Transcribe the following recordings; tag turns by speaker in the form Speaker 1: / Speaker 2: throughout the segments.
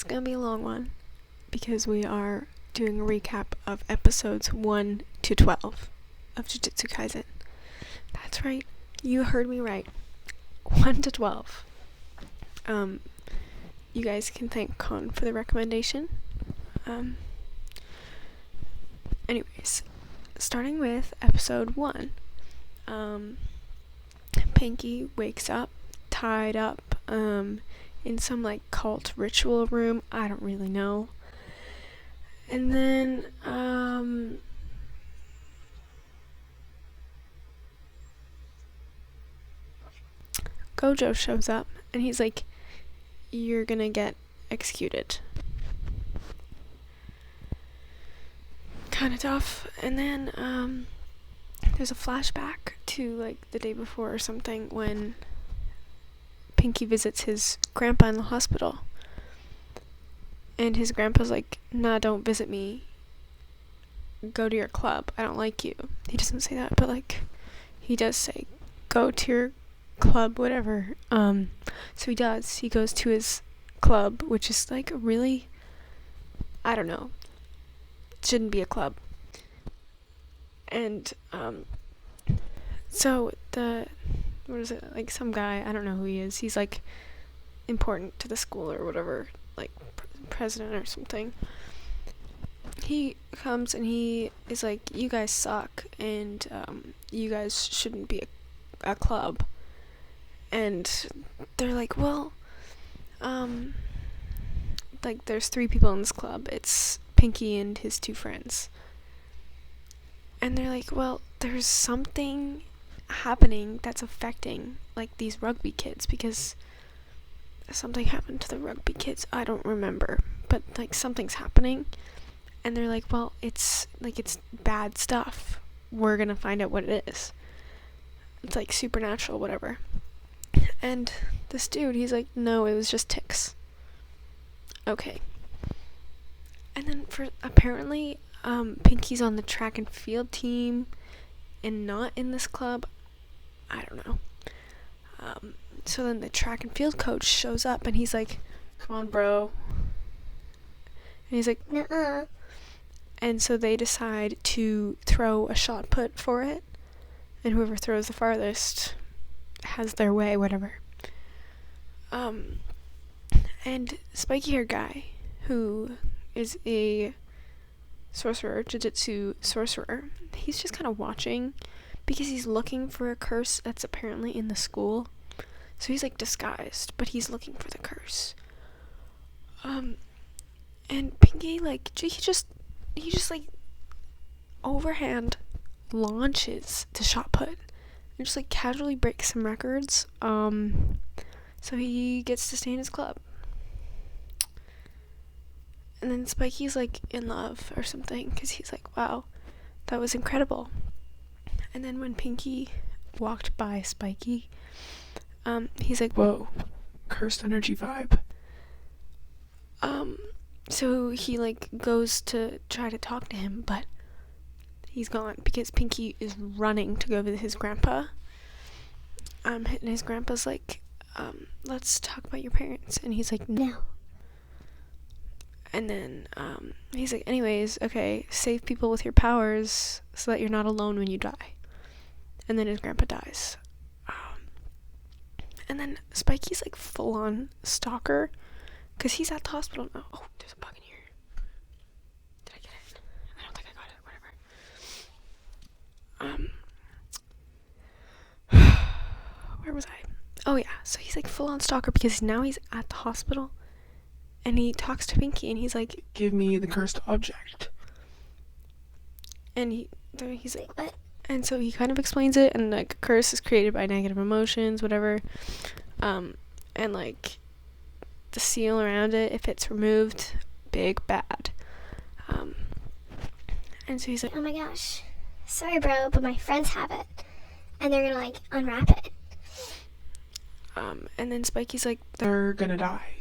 Speaker 1: gonna be a long one because we are doing a recap of episodes 1 to 12 of Jujutsu Kaisen. That's right, you heard me right. 1 to 12. You guys can thank Con for the recommendation. Anyways, starting with episode 1. Pinky wakes up tied up in some like cult ritual room. I don't really know. And then Gojo shows up and he's like, you're gonna get executed. Kinda tough. And then there's a flashback to like the day before or something when Pinky visits his grandpa in the hospital. And his grandpa's like, nah, don't visit me. Go to your club. I don't like you. He doesn't say that, but like he does say, go to your club, whatever. So he does. He goes to his club, which is like really, I don't know. It shouldn't be a club. And so what is it, like some guy, I don't know who he is, he's like important to the school or whatever, like president or something. He comes and he is like, you guys suck and you guys shouldn't be a club. And they're like, well, like there's 3 people in this club. It's Pinky and his 2 friends. And they're like, well, there's something happening that's affecting like these rugby kids, because something happened to the rugby kids. I don't remember, but like something's happening. And they're like, well, it's bad stuff. We're gonna find out what it is. It's like supernatural, whatever. And this dude, he's like, no, it was just ticks. Okay. And then apparently Pinky's on the track and field team and not in this club. I don't know. So then the track and field coach shows up and he's like, come on, bro. And he's like, nuh-uh. And so they decide to throw a shot put for it. And whoever throws the farthest has their way, whatever. And spiky hair guy, who is a sorcerer, Jujutsu sorcerer, he's just kind of watching because he's looking for a curse that's apparently in the school. So he's like disguised, but he's looking for the curse. And Pinky, like, he just like overhand launches the shot put and just like casually breaks some records. So he gets to stay in his club. And then Spiky's like in love or something because he's like, wow, that was incredible. And then when Pinky walked by Spiky, he's like, whoa, cursed energy vibe. So he like goes to try to talk to him, but he's gone because Pinky is running to go visit his grandpa. And his grandpa's like, let's talk about your parents. And he's like, no. And then he's like, anyways, okay, save people with your powers so that you're not alone when you die. And then his grandpa dies. And then Spiky's like full on stalker because he's at the hospital now. Oh, there's a bug in here. Did I get it? I don't think I got it. Whatever. Where was I? Oh yeah, so he's like full on stalker because now he's at the hospital and he talks to Pinky and he's like, give me the cursed object. And he's like, what? And so he kind of explains it, and like a curse is created by negative emotions, whatever. And like the seal around it, if it's removed, big bad. And so he's like,
Speaker 2: oh my gosh, sorry bro, but my friends have it and they're gonna like unwrap it.
Speaker 1: And then Spiky's like, they're gonna die.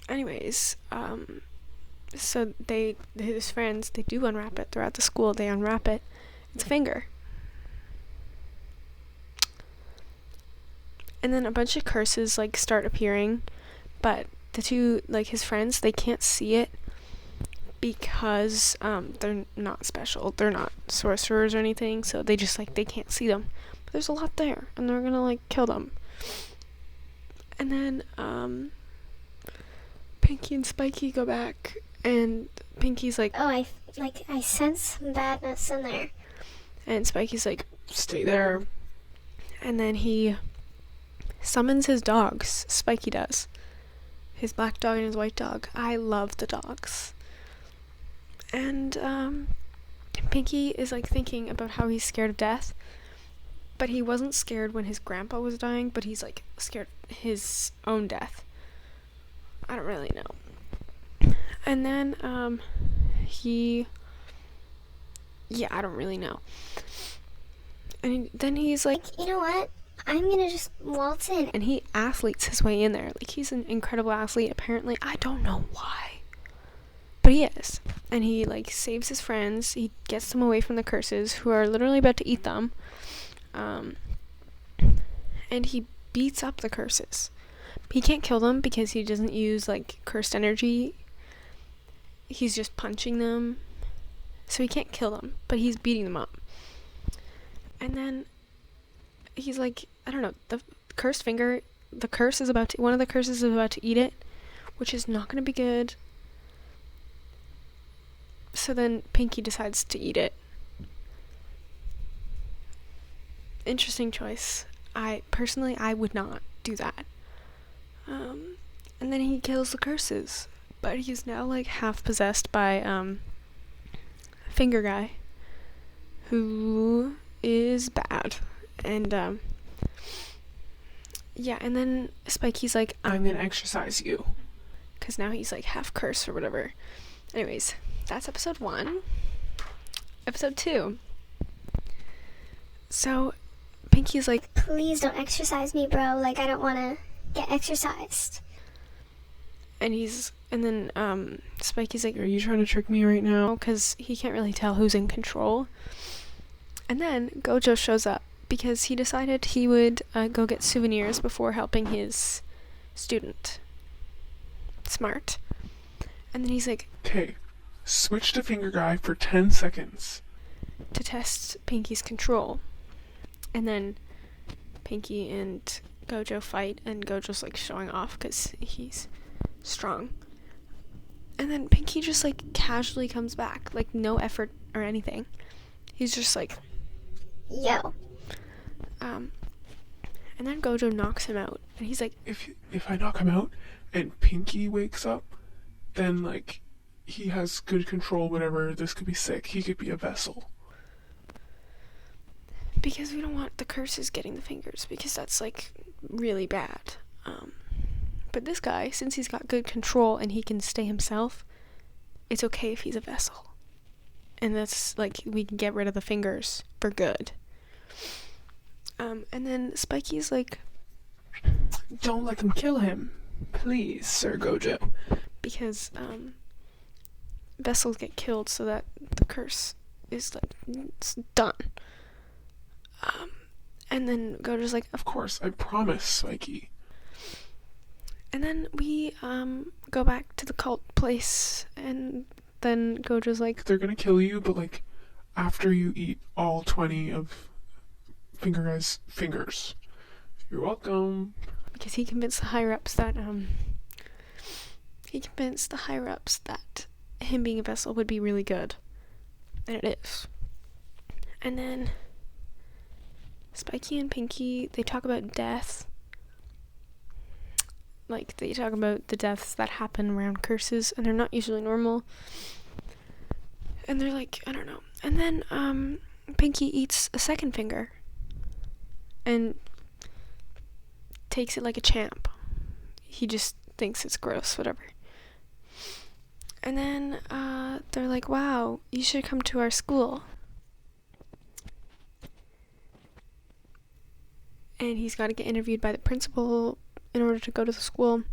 Speaker 1: Anyways, so his friends, they do unwrap it throughout the school. They unwrap it. It's a finger. And then a bunch of curses, like, start appearing, but the two, like, his friends, they can't see it because they're not special. They're not sorcerers or anything, so they just, like, they can't see them. But there's a lot there, and they're gonna, like, kill them. And then Pinky and Spiky go back, and Pinky's like,
Speaker 2: oh, I sense some badness in there.
Speaker 1: And Spiky's like, stay there. And then he summons his dogs. Spiky does. His black dog and his white dog. I love the dogs. And Pinky is like thinking about how he's scared of death. But he wasn't scared when his grandpa was dying, but he's like scared of his own death. I don't really know. And then I don't really know. And then he's like,
Speaker 2: you know what? I'm gonna just waltz in.
Speaker 1: And he athletes his way in there. Like, he's an incredible athlete, apparently. I don't know why. But he is. And he, like, saves his friends. He gets them away from the curses, who are literally about to eat them. And he beats up the curses. He can't kill them because he doesn't use, like, cursed energy. He's just punching them. So he can't kill them, but he's beating them up. And then he's like, I don't know, the cursed finger, one of the curses is about to eat it, which is not going to be good. So then Pinky decides to eat it. Interesting choice. I would not do that. And then he kills the curses, but he's now like half possessed by Finger Guy, who is bad. And and then Spiky's like, I'm gonna exercise you, because now he's like half cursed or whatever. Anyways, that's episode 1. Episode 2. So Pinky's like,
Speaker 2: please don't exercise me, bro. Like, I don't want to get exercised.
Speaker 1: And then Spiky's like, are you trying to trick me right now? Because he can't really tell who's in control. And then Gojo shows up because he decided he would go get souvenirs before helping his student. Smart. And then he's like,
Speaker 3: okay, switch to Finger Guy for 10 seconds.
Speaker 1: To test Pinky's control. And then Pinky and Gojo fight, and Gojo's like showing off because he's strong. And then Pinky just like casually comes back, like no effort or anything. He's just like,
Speaker 2: yo.
Speaker 1: And then Gojo knocks him out, and he's like,
Speaker 3: if I knock him out and Pinky wakes up, then like he has good control, whatever. This could be sick. He could be a vessel.
Speaker 1: Because we don't want the curses getting the fingers, because that's like really bad. But this guy, since he's got good control and he can stay himself, it's okay if he's a vessel. And that's like, we can get rid of the fingers for good. And then Spiky's like,
Speaker 3: don't let them kill him, please, Sir Gojo.
Speaker 1: Because vessels get killed so that the curse is like, it's done. And then Gojo's like,
Speaker 3: of course, I promise, Spiky.
Speaker 1: And then we go back to the cult place, and then Gojo's like,
Speaker 3: they're gonna kill you, but like after you eat all 20 of Finger Guy's fingers. You're welcome.
Speaker 1: Because he convinced the higher ups that him being a vessel would be really good. And it is. And then Spiky and Pinky, they talk about death. Like, they talk about the deaths that happen around curses, and they're not usually normal. And they're like, I don't know. And then Pinky eats a second finger and takes it like a champ. He just thinks it's gross, whatever. And then they're like, wow, you should come to our school. And he's got to get interviewed by the principal in order to go to the school.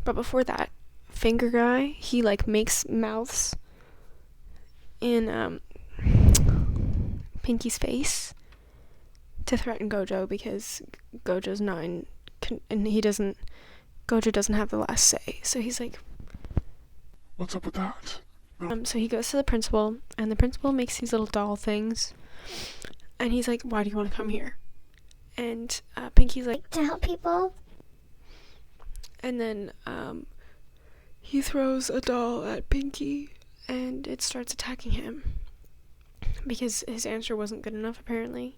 Speaker 1: But before that, Finger Guy, he like makes mouths in Pinky's face to threaten Gojo because Gojo's 9 and Gojo doesn't have the last say. So he's like,
Speaker 3: what's up with that?
Speaker 1: So he goes to the principal, and the principal makes these little doll things, and he's like, why do you want to come here? And Pinky's like,
Speaker 2: To help people.
Speaker 1: and then he throws a doll at Pinky, and it starts attacking him because his answer wasn't good enough, apparently.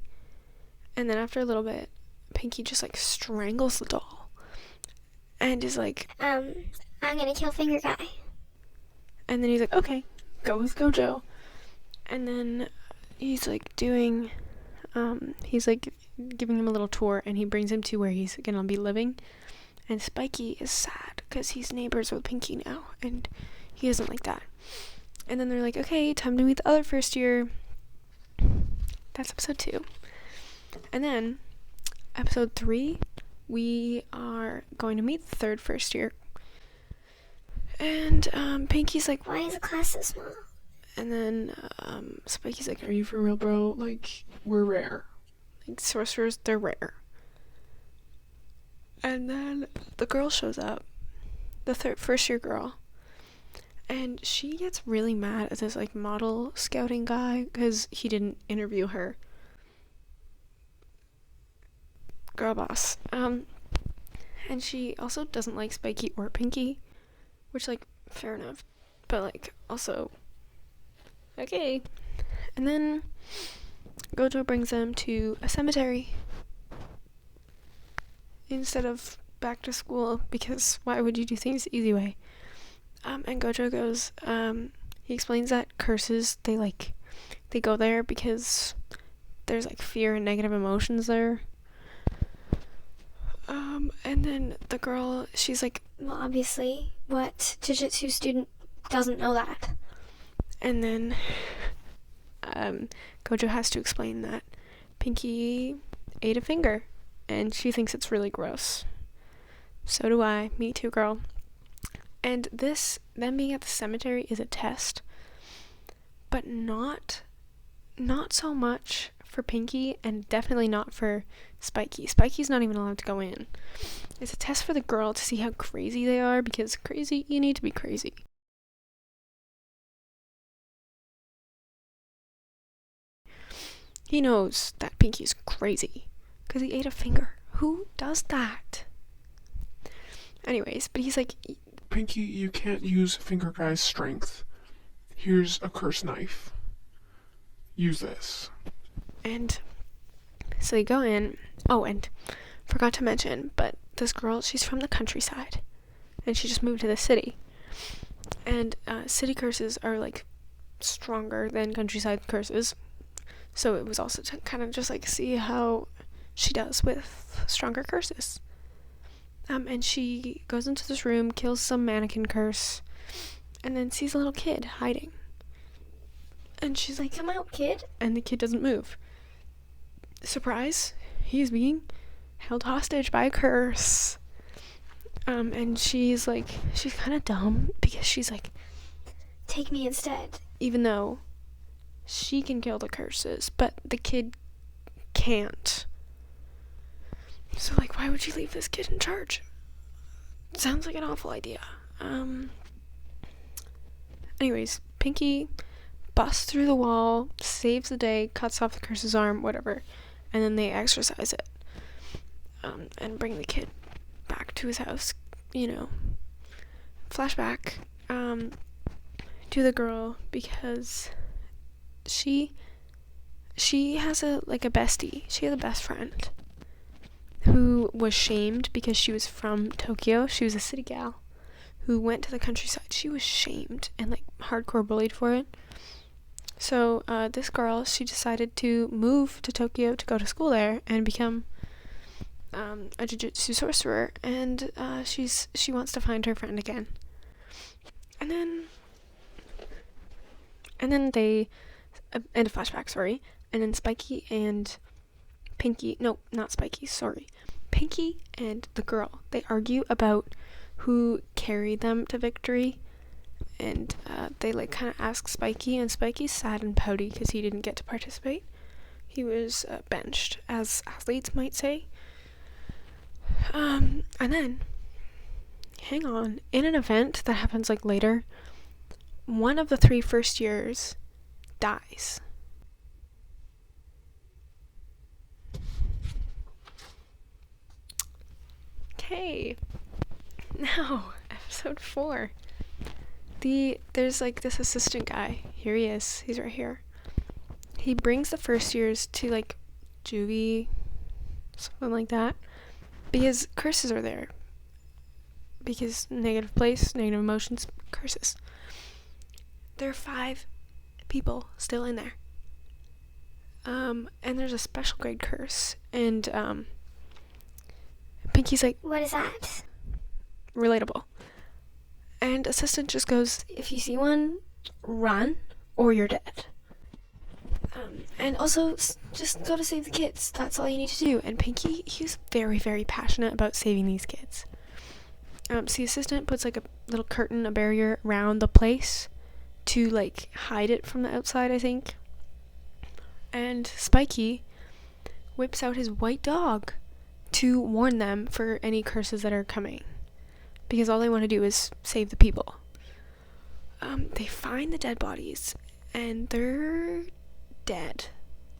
Speaker 1: And then after a little bit, Pinky just like strangles the doll and is like,
Speaker 2: I'm gonna kill Finger Guy.
Speaker 1: and then he's like, okay, go with Gojo. And then he's like doing, he's like giving him a little tour, and he brings him to where he's gonna be living. And Spiky is sad because he's neighbors with Pinky now, and he doesn't like that. And then they're like, okay, time to meet the other first year. That's episode 2. And then episode 3, we are going to meet the third first year. And Pinky's like,
Speaker 2: Why is the class so small?
Speaker 1: and then Spiky's like,
Speaker 3: Are you for real, bro? Like, we're rare.
Speaker 1: like sorcerers, they're rare. And then the girl shows up, the first year girl, and she gets really mad at this like model scouting guy because he didn't interview her. Girl boss. And she also doesn't like Spiky or Pinky, which, like, fair enough, but like also okay. And then Gojo brings them to a cemetery instead of back to school, because why would you do things the easy way? And Gojo goes, he explains that curses, they go there because there's like fear and negative emotions there. And then the girl, she's like,
Speaker 2: Well, obviously, what Jujutsu student doesn't know that?
Speaker 1: and then Gojo has to explain that Pinky ate a finger, and she thinks it's really gross. So do I. Me too, girl. And them being at the cemetery is a test, but not so much for Pinky, and definitely not for Spiky. Spiky's not even allowed to go in. It's a test for the girl to see how crazy they are, because crazy, you need to be crazy. He knows that Pinky's crazy because he ate a finger. Who does that? Anyways, but he's like,
Speaker 3: Pinky, you can't use Finger Guy's strength. Here's a cursed knife. Use this.
Speaker 1: and so they go in. Oh, and forgot to mention, but this girl, she's from the countryside, and she just moved to the city. And city curses are like stronger than countryside curses. So it was also to kind of just like see how she does with stronger curses. And she goes into this room, kills some mannequin curse, and then sees a little kid hiding. And she's like,
Speaker 2: Come out, kid.
Speaker 1: and the kid doesn't move. Surprise, he's being held hostage by a curse. And she's kind of dumb because she's like,
Speaker 2: Take me instead.
Speaker 1: even though she can kill the curses, but the kid can't. So, like, why would you leave this kid in charge? Sounds like an awful idea. Anyways, Pinky busts through the wall, saves the day, cuts off the curse's arm, whatever, and then they exorcise it. And bring the kid back to his house, Flashback, to the girl, because she has a bestie. She has a best friend who was shamed because she was from Tokyo. She was a city gal who went to the countryside. She was shamed and like hardcore bullied for it. So this girl, she decided to move to Tokyo to go to school there and become a Jujutsu sorcerer, and she wants to find her friend again. And then they end a flashback, sorry. And then Spiky and Pinky, no, not Spiky, sorry. Pinky and the girl, they argue about who carried them to victory. And they like kind of ask Spiky, and Spiky's sad and pouty because he didn't get to participate. He was benched, as athletes might say. And then, hang on, in an event that happens like later, one of the 3 first years dies. Okay, now episode 4. There's like this assistant guy. Here he is. He's right here. He brings the first years to like juvie, something like that, because curses are there. Because negative place, negative emotions, curses. There are 5 people still in there. And there's a special grade curse. And Pinky's like,
Speaker 2: What is that?
Speaker 1: relatable. And assistant just goes, if you see one, run or you're dead. And also, just go to save the kids. That's all you need to do. And Pinky, he was very, very passionate about saving these kids. So the assistant puts like a little curtain, a barrier around the place to like hide it from the outside, I think. And Spiky whips out his white dog to warn them for any curses that are coming. Because all they want to do is save the people. They find the dead bodies, and they're dead.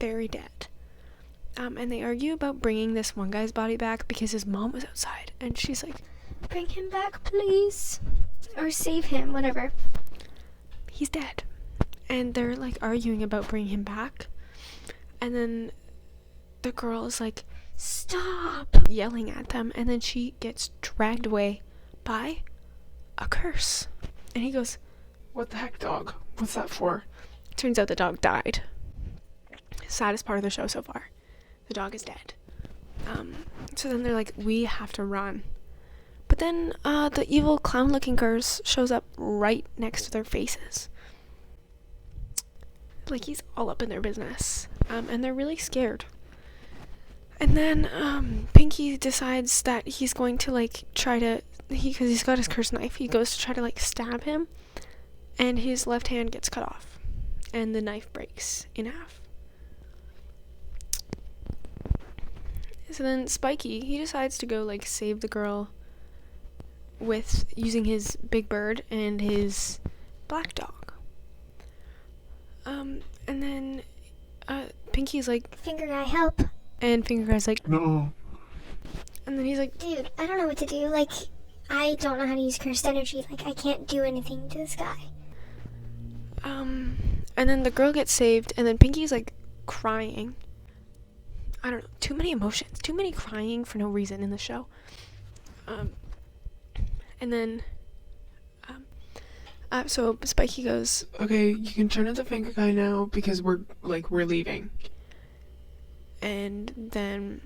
Speaker 1: Very dead. And they argue about bringing this one guy's body back because his mom was outside. And she's like,
Speaker 2: Bring him back, please. Or save him, whatever.
Speaker 1: he's dead. And they're like arguing about bringing him back. And then the girl is like, stop, yelling at them. And then she gets dragged away by a curse. And he goes,
Speaker 3: What the heck, dog? What's that for?
Speaker 1: turns out the dog died. Saddest part of the show so far. The dog is dead. So then they're like, we have to run. But then the evil clown-looking curse shows up right next to their faces. Like, he's all up in their business. And they're really scared. And then Pinky decides that he's going to like try to, because he's got his cursed knife, he goes to try to like stab him, and his left hand gets cut off, and the knife breaks in half. So then Spiky, he decides to go like save the girl with using his big bird and his black dog. And then Pinky's like,
Speaker 2: Finger guy, help.
Speaker 1: and Finger Guy's like,
Speaker 3: No.
Speaker 1: and then he's like,
Speaker 2: Dude, I don't know what to do. Like, I don't know how to use cursed energy. Like, I can't do anything to this guy.
Speaker 1: and then the girl gets saved, and then Pinky's like crying. I don't know, too many emotions, too many crying for no reason in the show. And then so Spiky goes,
Speaker 3: Okay, you can turn into Finger Guy now because we're leaving.
Speaker 1: and then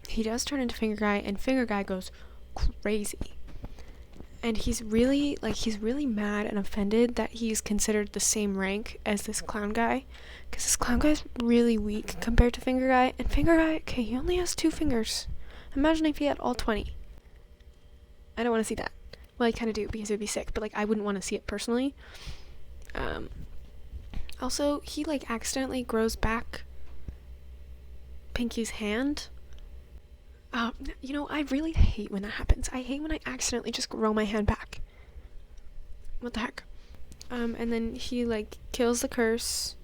Speaker 1: he does turn into Finger Guy, and Finger Guy goes crazy. And he's really mad and offended that he's considered the same rank as this clown guy, because this clown guy's really weak compared to Finger Guy. And Finger Guy, okay, he only has 2 fingers. Imagine if he had all 20. I don't want to see that. Well, I kind of do, because it would be sick, but like I wouldn't want to see it personally. Also, he like accidentally grows back Pinky's hand. You know, I really hate when that happens. I hate when I accidentally just grow my hand back. What the heck? And then he like kills the curse.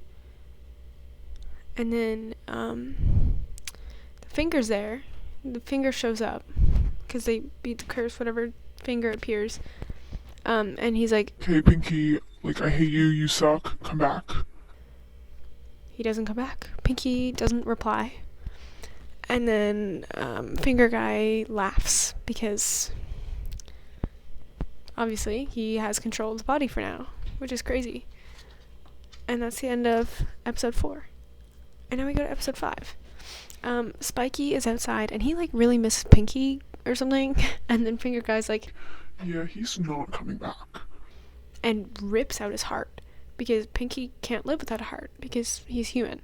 Speaker 1: And then the finger's there. The finger shows up because they beat the curse, whatever finger appears. And he's like,
Speaker 3: Okay, Pinky, like, I hate you, you suck, come back.
Speaker 1: he doesn't come back. Pinky doesn't reply. And then Finger Guy laughs because obviously he has control of the body for now, which is crazy. And that's the end of episode 4. And now we go to episode 5. Spiky is outside and he like really misses Pinky or something. And then Finger Guy's like,
Speaker 3: Yeah, he's not coming back.
Speaker 1: and rips out his heart because Pinky can't live without a heart because he's human.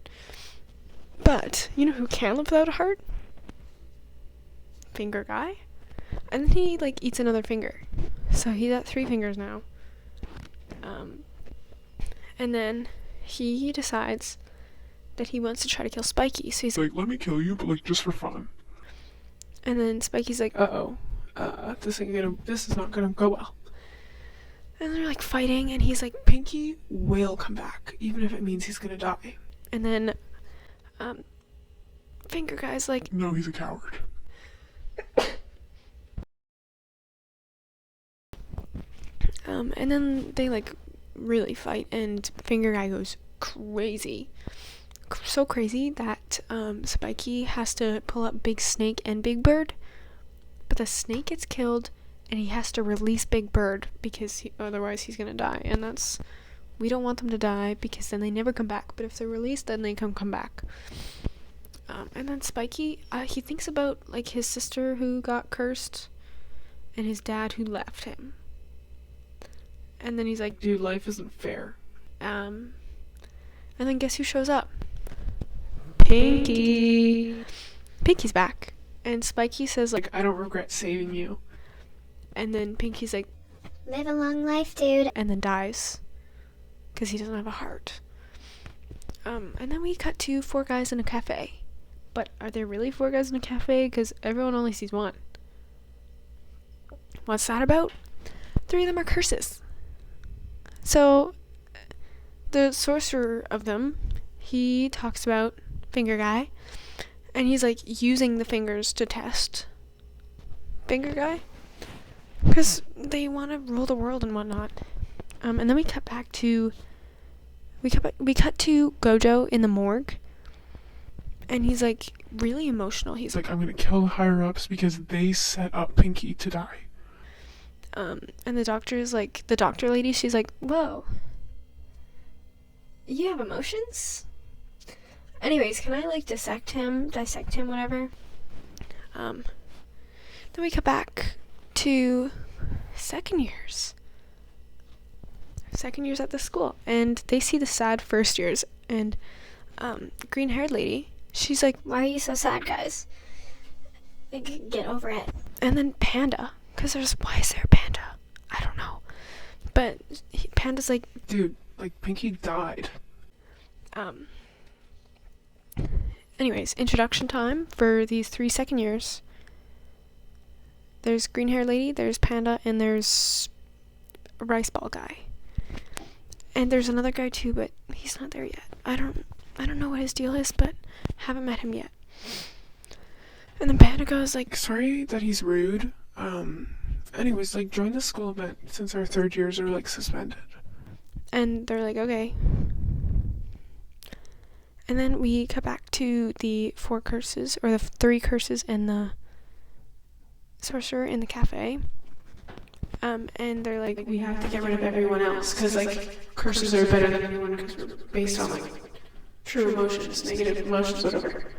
Speaker 1: But you know who can live without a heart? Finger Guy. And then he like eats another finger, so he's at 3 fingers now. And then he decides that he wants to try to kill Spiky. So he's
Speaker 3: like, let me kill you, but like just for fun.
Speaker 1: And then Spiky's like, this is not gonna go well. And they're like fighting, and he's like,
Speaker 3: Pinky will come back, even if it means he's gonna die.
Speaker 1: And then, Finger Guy's like,
Speaker 3: no, he's a coward.
Speaker 1: And then they like really fight, and Finger Guy goes crazy. So crazy that Spiky has to pull up Big Snake and Big Bird, but the snake gets killed, and he has to release Big Bird because otherwise he's gonna die. And we don't want them to die because then they never come back. But if they're released, then they come back. And then Spiky, he thinks about like his sister who got cursed, and his dad who left him. And then he's like,
Speaker 3: dude, life isn't fair.
Speaker 1: And then guess who shows up? Pinky. Pinky's back. And Spiky says like,
Speaker 3: I don't regret saving you.
Speaker 1: And then Pinky's like,
Speaker 2: live a long life, dude.
Speaker 1: And then dies. Because he doesn't have a heart. And then we cut to 4 guys in a cafe. But are there really 4 guys in a cafe? Because everyone only sees 1. What's that about? 3 of them are curses. So, the sorcerer of them, he talks about Finger Guy, and he's like using the fingers to test Finger Guy, because they want to rule the world and whatnot. And then we cut to Gojo in the morgue, and he's like really emotional. He's
Speaker 3: like, I'm gonna kill the higher ups because they set up Pinky to die.
Speaker 1: And the doctor lady, she's like, whoa, you have emotions? Anyways, can I like dissect him, whatever? Then we cut back to second years at the school, and they see the sad first years, and green haired lady, she's like,
Speaker 2: why are you so sad, guys? Like, get over it.
Speaker 1: And then Panda, why is there a panda? I don't know. But Panda's like,
Speaker 3: dude, like Pinky died.
Speaker 1: Anyways, introduction time for these 3 second years. There's green hair lady, there's Panda, and there's a rice ball guy. And there's another guy too, but he's not there yet. I don't know what his deal is, but haven't met him yet. And then Panda goes like,
Speaker 3: sorry that he's rude. Anyways, like, join the school event since our 3rd years are like suspended.
Speaker 1: And they're like, okay. And then we cut back to the 4 curses, or the 3 curses, and the sorcerer in the cafe. And they're like, we have to get rid of everyone else, because like curses are better than anyone because we're based on like true emotions, negative emotions, whatever.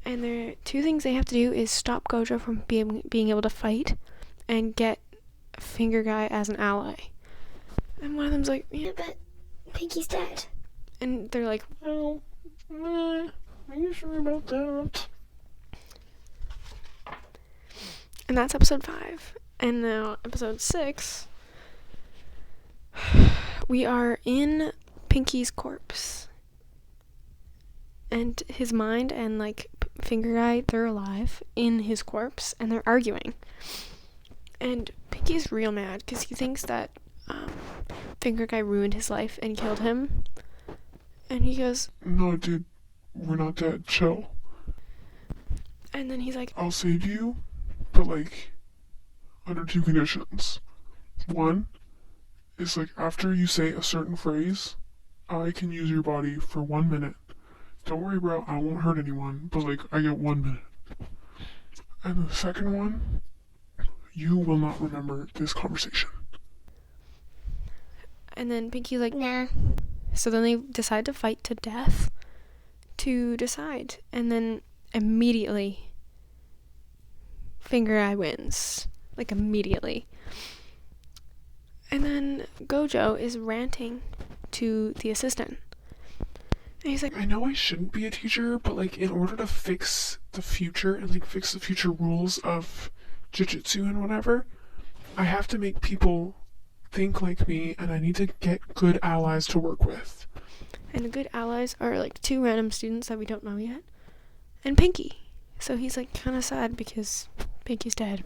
Speaker 1: And there are 2 things they have to do is stop Gojo from being able to fight, and get Finger Guy as an ally. And one of them's like,
Speaker 2: yeah, but Pinky's dead.
Speaker 1: And they're like,
Speaker 3: well, are you sure about that?
Speaker 1: And that's episode 5. And now episode 6, we are in Pinky's corpse. And his mind and like Finger Guy, they're alive in his corpse, and they're arguing. And Pinky's real mad because he thinks that Finger Guy ruined his life and killed him. And he goes,
Speaker 3: no, dude, we're not dead. Chill.
Speaker 1: And then he's like,
Speaker 3: I'll save you, but like under 2 conditions. One is like after you say a certain phrase, I can use your body for 1 minute. Don't worry, bro, I won't hurt anyone, but like I get 1 minute. And the second one, you will not remember this conversation.
Speaker 1: And then Pinky's like,
Speaker 2: nah.
Speaker 1: So then they decide to fight to death to decide. And then immediately Finger Eye wins. Like immediately. And then Gojo is ranting to the assistant. And he's like,
Speaker 3: I know I shouldn't be a teacher, but like in order to fix the future and like fix the future rules of Jujutsu and whatever, I have to make people think like me, and I need to get good allies to work with.
Speaker 1: And the good allies are like 2 random students that we don't know yet, and Pinky. So he's like kind of sad because Pinky's dead.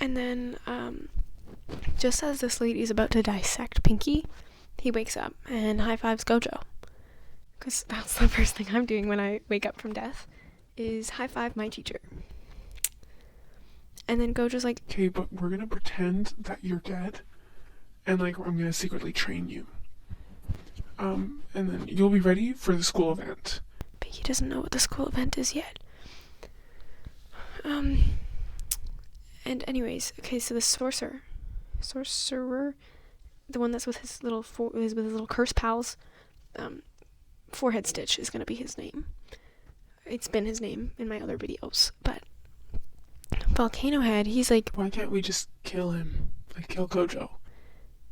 Speaker 1: And then just as this lady's about to dissect Pinky, he wakes up and high fives Gojo. Because that's the first thing I'm doing when I wake up from death, is high five my teacher. And then Gojo's like,
Speaker 3: Okay, but we're gonna pretend that you're dead, and like I'm gonna secretly train you. And then you'll be ready for the school event.
Speaker 1: but he doesn't know what the school event is yet. And anyways, okay, so the sorcerer, the one that's with his little with his little curse pals, Forehead Stitch is gonna be his name. It's been his name in my other videos, but Volcano Head, he's like,
Speaker 3: Why can't we just kill him? Like kill Gojo?
Speaker 1: and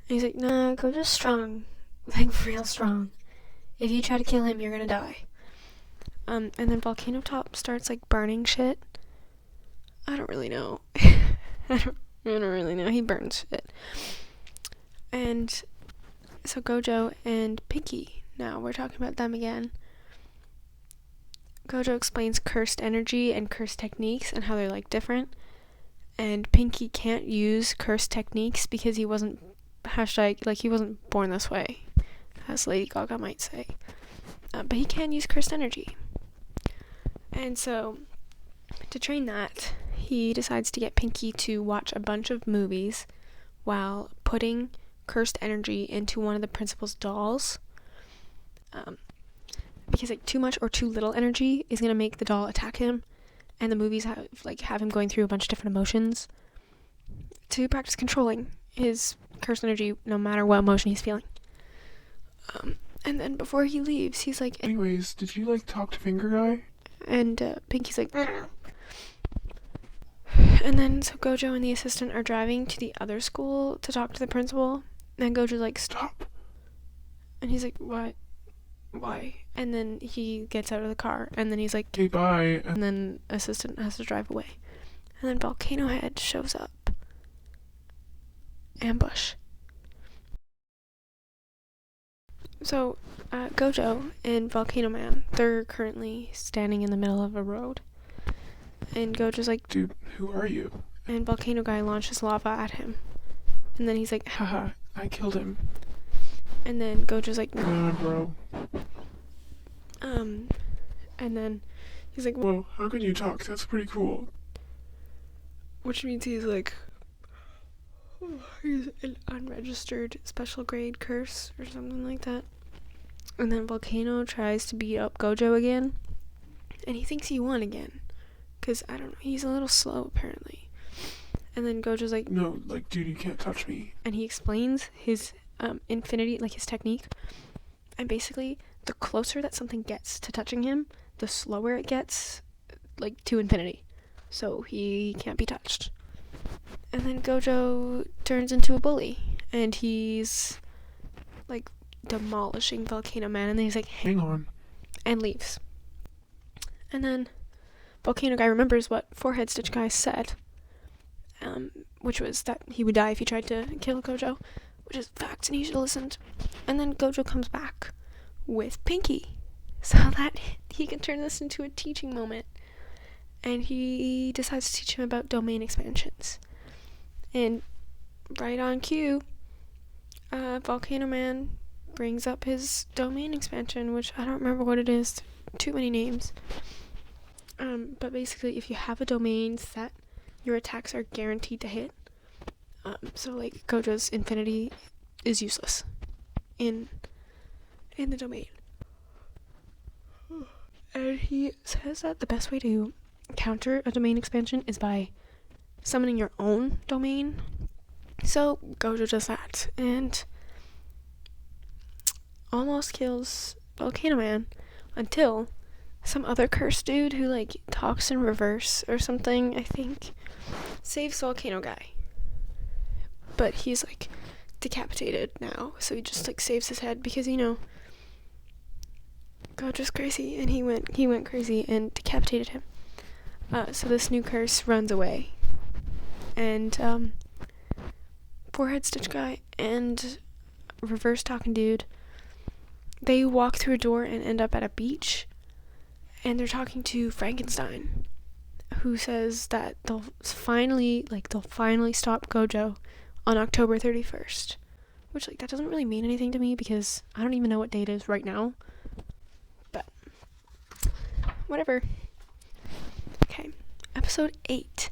Speaker 1: he's like,
Speaker 2: Nah, Gojo's strong. Like, real strong. If you try to kill him, you're gonna die.
Speaker 1: and then Volcano Top starts like burning shit. I don't really know. I don't really know. He burns shit. And so Gojo and Pinky, now we're talking about them again. Gojo explains cursed energy and cursed techniques and how they're like different. And Pinky can't use cursed techniques because he wasn't he wasn't born this way, as Lady Gaga might say. But he can use cursed energy. And so, to train that, he decides to get Pinky to watch a bunch of movies while putting cursed energy into one of the principal's dolls. Because like too much or too little energy is gonna make the doll attack him, and the movies have him going through a bunch of different emotions to practice controlling his cursed energy no matter what emotion he's feeling. And then before he leaves, he's like,
Speaker 3: Anyways, did you like talk to Finger Guy?
Speaker 1: and Pinky's like, and then so Gojo and the assistant are driving to the other school to talk to the principal, and Gojo's like,
Speaker 3: Stop.
Speaker 1: and he's like, what? Why? And then he gets out of the car, and then he's like,
Speaker 3: Okay, bye.
Speaker 1: and then assistant has to drive away. And then Volcano Head shows up. Ambush. So, Gojo and Volcano Man, they're currently standing in the middle of a road. And Gojo's like,
Speaker 3: Dude, who are you?
Speaker 1: and Volcano Guy launches lava at him. And then he's like,
Speaker 3: Haha, I killed him.
Speaker 1: and then Gojo's like,
Speaker 3: Nah, bro.
Speaker 1: and then he's like,
Speaker 3: Whoa, how can you talk? That's pretty cool.
Speaker 1: which means he's like, he's an unregistered special grade curse or something like that. And then Volcano tries to beat up Gojo again, and he thinks he won again, because I don't know, he's a little slow apparently. And then Gojo's like,
Speaker 3: No, like, dude, you can't touch me.
Speaker 1: and he explains his infinity, like his technique, and basically the closer that something gets to touching him, the slower it gets, like, to infinity, so he can't be touched. And then Gojo turns into a bully, and he's like demolishing Volcano Man, and then he's like,
Speaker 3: Hang on.
Speaker 1: and leaves. And then Volcano Guy remembers what Forehead Stitch Guy said, which was that he would die if he tried to kill Gojo, which is facts, and he should have listened. And then Gojo comes back with Pinky, so that he can turn this into a teaching moment. And he decides to teach him about domain expansions. And right on cue, Volcano Man brings up his domain expansion, which I don't remember what it is. Too many names. But basically, if you have a domain set, your attacks are guaranteed to hit. So like Gojo's infinity is useless in the domain. And he says that the best way to counter a domain expansion is by summoning your own domain. So Gojo does that and almost kills Volcano Man until some other cursed dude who like talks in reverse or something, I think, saves Volcano Guy. But he's like decapitated now, so he just like saves his head because, you know, Gojo's crazy, and he went crazy and decapitated him. So this new curse runs away, and Forehead Stitch Guy and reverse talking dude they walk through a door and end up at a beach, and they're talking to Frankenstein, who says that they'll finally stop Gojo on October 31st. Which, like, that doesn't really mean anything to me because I don't even know what date it is right now. But, whatever. Okay, episode 8.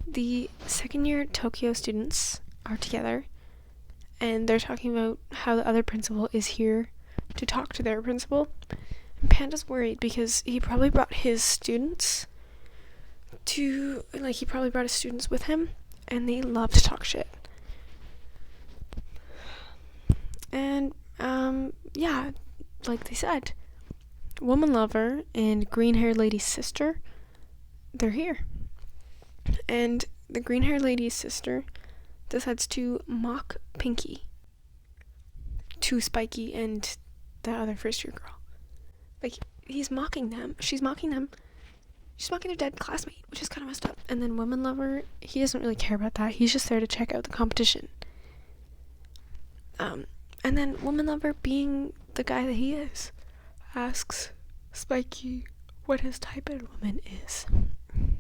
Speaker 1: The second year Tokyo students are together, and they're talking about how the other principal is here to talk to their principal. And Panda's worried because he probably brought his students with him, and they love to talk shit. And, yeah, like they said, Woman Lover and Green-Haired Lady's sister, they're here. And the Green-Haired Lady's sister decides to mock Pinky to Spiky and the other first-year girl. Like, he's mocking them. She's mocking them. She's mocking their dead classmate, which is kind of messed up. And then Woman Lover, he doesn't really care about that. He's just there to check out the competition. And then Woman Lover, being the guy that he is, asks Spiky what his type of woman is. And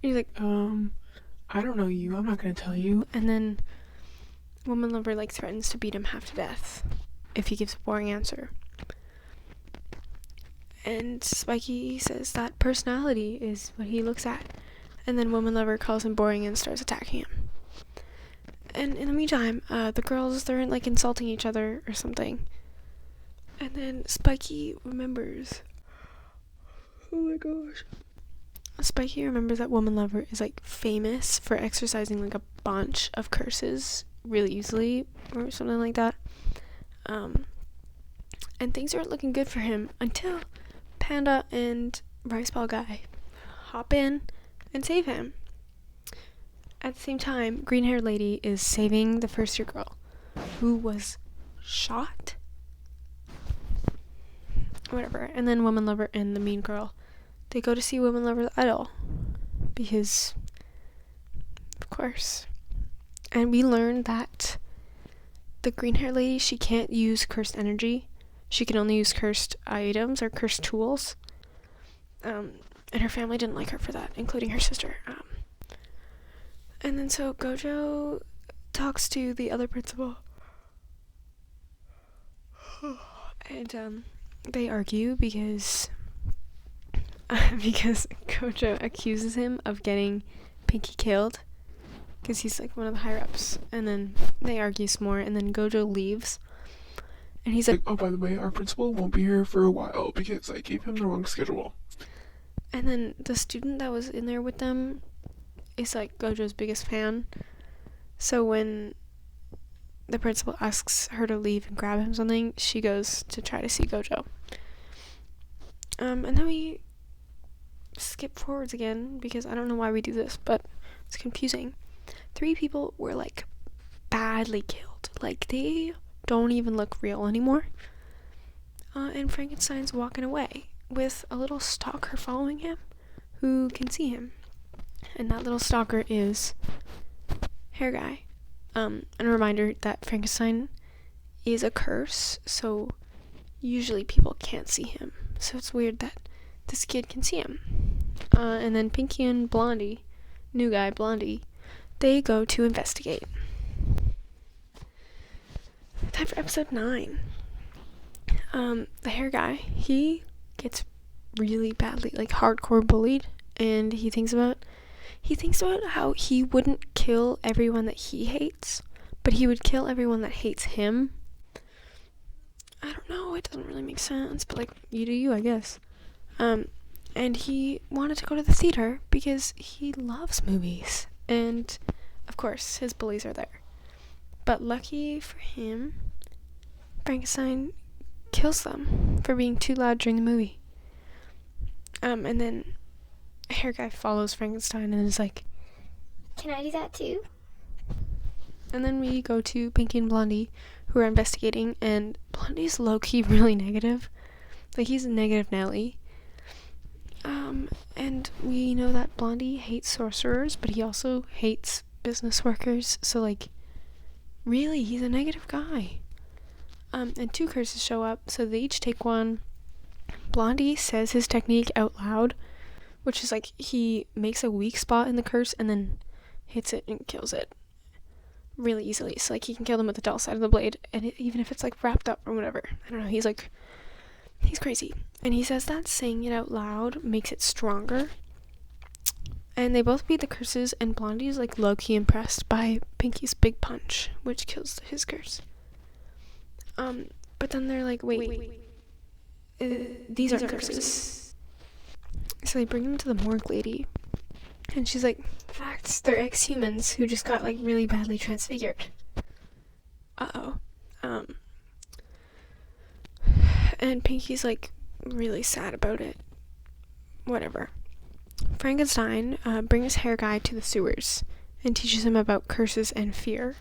Speaker 1: he's like, I don't know you, I'm not gonna tell you. And then Woman Lover, like, threatens to beat him half to death if he gives a boring answer. And Spiky says that personality is what he looks at. And then Woman Lover calls him boring and starts attacking him. And in the meantime, the girls, they're, like, insulting each other or something. And then Spiky remembers. Oh my gosh. Spiky remembers that Woman Lover is, like, famous for exercising, like, a bunch of curses really easily or something like that. And things aren't looking good for him until Panda and Rice Ball Guy hop in and save him. At the same time, Green-Haired Lady is saving the first-year girl who was shot. Whatever. And then Woman Lover and the mean girl, they go to see Woman Lover's idol because, of course. And we learn that the Green-Haired Lady, she can't use cursed energy. She can only use cursed items or cursed tools. And her family didn't like her for that, including her sister. And then so Gojo talks to the other principal. And they argue because Gojo accuses him of getting Pinky killed because he's, like, one of the higher ups. And then they argue some more, and then Gojo leaves. And he's like,
Speaker 3: oh, by the way, our principal won't be here for a while because I gave him the wrong schedule.
Speaker 1: And then the student that was in there with them is, like, Gojo's biggest fan. So when the principal asks her to leave and grab him something, she goes to try to see Gojo. And then we skip forwards again because I don't know why we do this, but it's confusing. 3 people were, like, badly killed. Like, they don't even look real anymore. And Frankenstein's walking away with a little stalker following him who can see him. And that little stalker is Hair Guy. And a reminder that Frankenstein is a curse, so usually people can't see him. So it's weird that this kid can see him. And then Pinky and Blondie, new guy Blondie, they go to investigate. Time for episode 9. The Hair Guy, he gets really badly, like, hardcore bullied, and he thinks about how he wouldn't kill everyone that he hates, but he would kill everyone that hates him. I don't know, it doesn't really make sense, but, like, you do you, I guess. And he wanted to go to the theater because he loves movies, and of course his bullies are there. But lucky for him, Frankenstein kills them for being too loud during the movie. And then Hair Guy follows Frankenstein and is like,
Speaker 2: Can I do that too?
Speaker 1: and then we go to Pinky and Blondie, who are investigating, and Blondie's low-key really negative. Like, he's a negative Nelly. And we know that Blondie hates sorcerers, but he also hates business workers, so, like, really, he's a negative guy. And 2 curses show up, so they each take one. Blondie says his technique out loud, which is like he makes a weak spot in the curse and then hits it and kills it really easily. So like he can kill them with the dull side of the blade, and even if it's like wrapped up or whatever. I don't know, he's crazy. And he says that saying it out loud makes it stronger. And they both beat the curses, and Blondie's like low-key impressed by Pinky's big punch, which kills his curse. But then they're like, wait, these aren't curses. So they bring him to the morgue lady, and she's like, facts, they're ex-humans who just got like really badly transfigured. And Pinky's like really sad about it. Whatever. Frankenstein brings Hair Guy to the sewers and teaches him about curses and fear.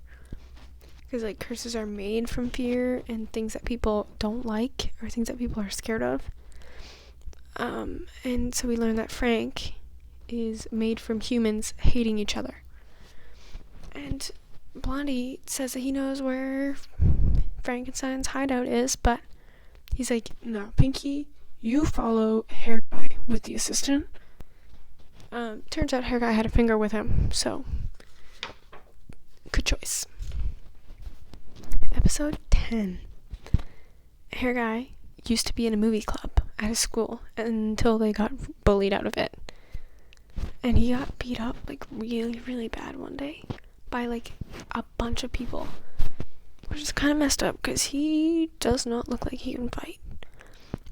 Speaker 1: Because like curses are made from fear and things that people don't like or things that people are scared of. And so we learn that Frank is made from humans hating each other. And Blondie says that he knows where Frankenstein's hideout is, but he's like, no, Pinky, you follow Hair Guy with the assistant. Turns out Hair Guy had a finger with him, so good choice. Episode 10. Hair Guy used to be in a movie club at his school until they got bullied out of it. And he got beat up like really, really bad one day by like a bunch of people, which is kind of messed up because he does not look like he can fight.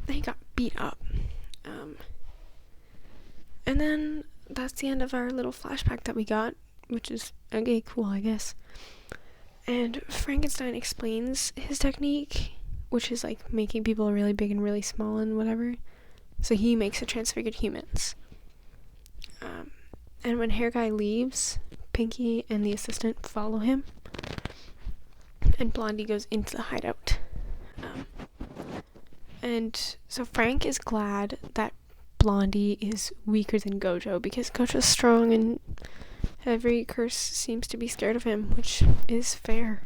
Speaker 1: He got beat up. And then that's the end of our little flashback that we got, which is okay, cool, I guess. And Frankenstein explains his technique, which is like making people really big and really small and whatever. So he makes the transfigured humans. And when Hair Guy leaves, Pinky and the assistant follow him, and Blondie goes into the hideout. And so Frank is glad that Blondie is weaker than Gojo, because Gojo's strong and every curse seems to be scared of him, which is fair.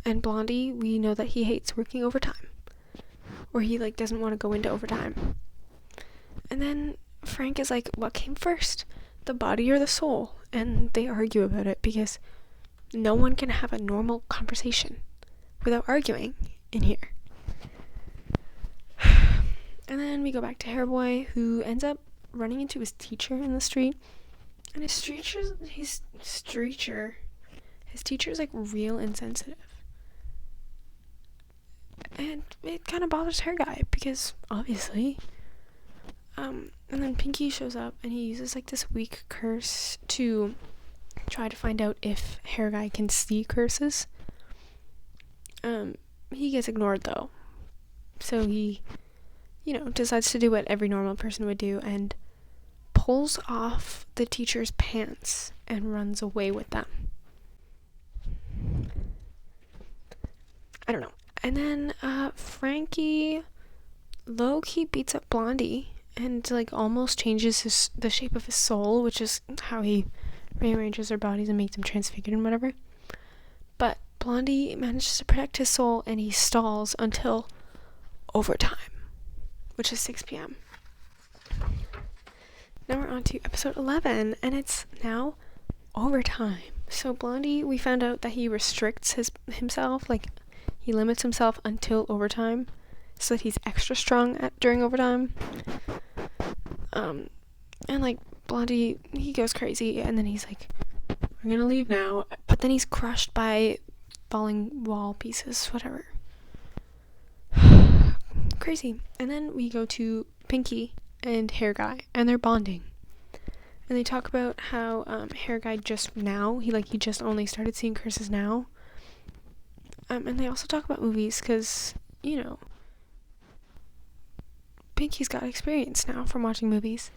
Speaker 1: And Blondie, we know that he hates working overtime, or he like doesn't want to go into overtime. And then Frank is like, what came first, the body or the soul? And they argue about it because no one can have a normal conversation without arguing in here. And then we go back to Hairboy, who ends up running into his teacher in the street. And his teacher's like real insensitive. And it kind of bothers Hair Guy because obviously. And then Pinky shows up and he uses like this weak curse to try to find out if Hair Guy can see curses. He gets ignored though. So he, decides to do what every normal person would do and pulls off the teacher's pants and runs away with them. I don't know. And then Frankie low-key beats up Blondie and like almost changes the shape of his soul, which is how he rearranges their bodies and makes them transfigured and whatever. But Blondie manages to protect his soul and he stalls until overtime, which is 6 p.m. Now we're on to episode 11, and it's now overtime. So Blondie, we found out that he restricts himself, like he limits himself until overtime, so that he's extra strong during overtime. And like Blondie, he goes crazy, and then he's like, "We're gonna leave now," but then he's crushed by falling wall pieces, whatever. Crazy. And then we go to Pinky and Hair Guy, and they're bonding. And they talk about how Hair Guy just only started seeing curses now. And they also talk about movies, because, Pinky's got experience now from watching movies.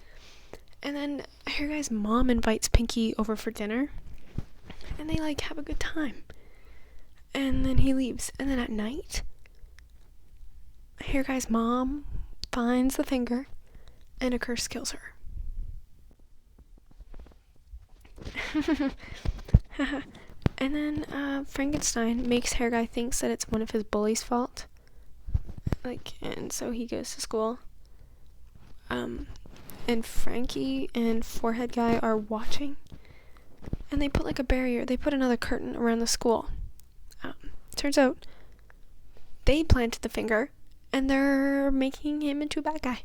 Speaker 1: And then Hair Guy's mom invites Pinky over for dinner, and they like have a good time. And then he leaves. And then at night, Hair Guy's mom finds the finger, and a curse kills her. And then Frankenstein makes Hair Guy thinks that it's one of his bullies' fault. And so he goes to school. And Frankie and Forehead Guy are watching. And they put a barrier. They put another curtain around the school. Turns out they planted the finger, and they're making him into a bad guy.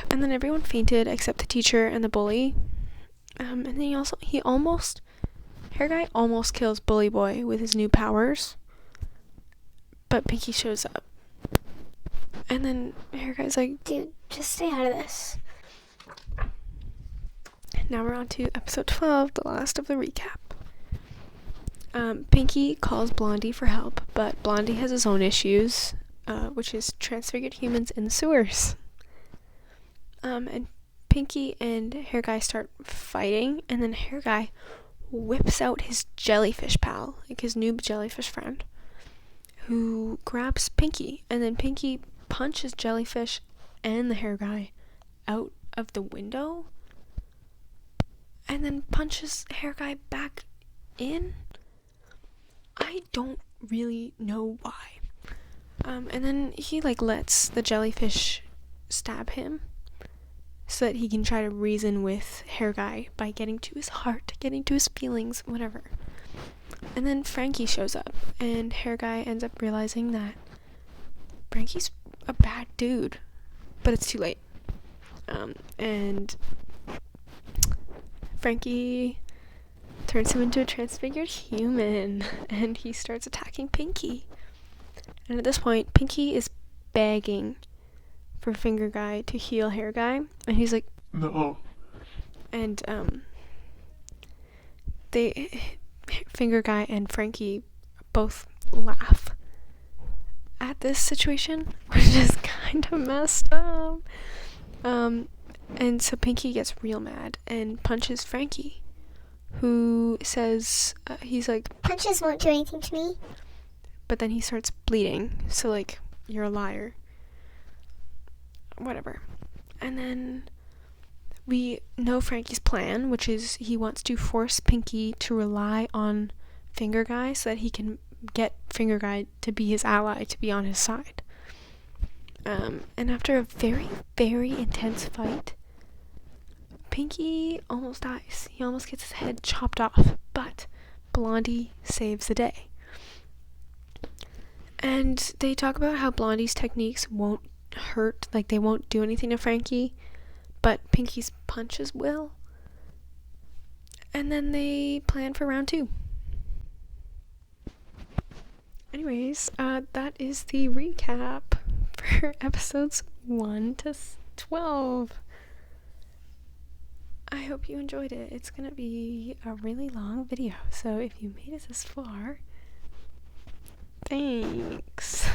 Speaker 1: And then everyone fainted except the teacher and the bully. And then Hair Guy almost kills Bully Boy with his new powers. But Pinky shows up. And then Hair Guy's like,
Speaker 2: dude, just stay out of this.
Speaker 1: Now we're on to episode 12, the last of the recap. Pinky calls Blondie for help, but Blondie has his own issues, which is transfigured humans in the sewers. And Pinky and Hair Guy start fighting, and then Hair Guy whips out his jellyfish pal, his noob jellyfish friend, who grabs Pinky, and then Pinky punches Jellyfish and the Hair Guy out of the window, and then punches Hair Guy back in. I don't really know why. And then he lets the jellyfish stab him so that he can try to reason with Hair Guy by getting to his heart, getting to his feelings, whatever. And then Frankie shows up, and Hair Guy ends up realizing that Frankie's a bad dude, but it's too late. And Frankie turns him into a transfigured human, and he starts attacking Pinky. And at this point, Pinky is begging for Finger Guy to heal Hair Guy, and he's like,
Speaker 3: No.
Speaker 1: And Finger Guy and Frankie both laugh at this situation, which is kind of messed up. And so Pinky gets real mad and punches Frankie, who says, he's like,
Speaker 2: punches won't do anything to me.
Speaker 1: But then he starts bleeding, so you're a liar. Whatever. And then we know Frankie's plan, which is he wants to force Pinky to rely on Finger Guy so that he can get Finger Guy to be his ally, to be on his side. And after a very, very intense fight, Pinky almost dies. He almost gets his head chopped off, but Blondie saves the day. And they talk about how Blondie's techniques won't hurt, they won't do anything to Frankie, but Pinky's punches will. And then they plan for round 2. Anyways, that is the recap for episodes 1 to 12. I hope you enjoyed it. It's gonna be a really long video, so if you made it this far, thanks.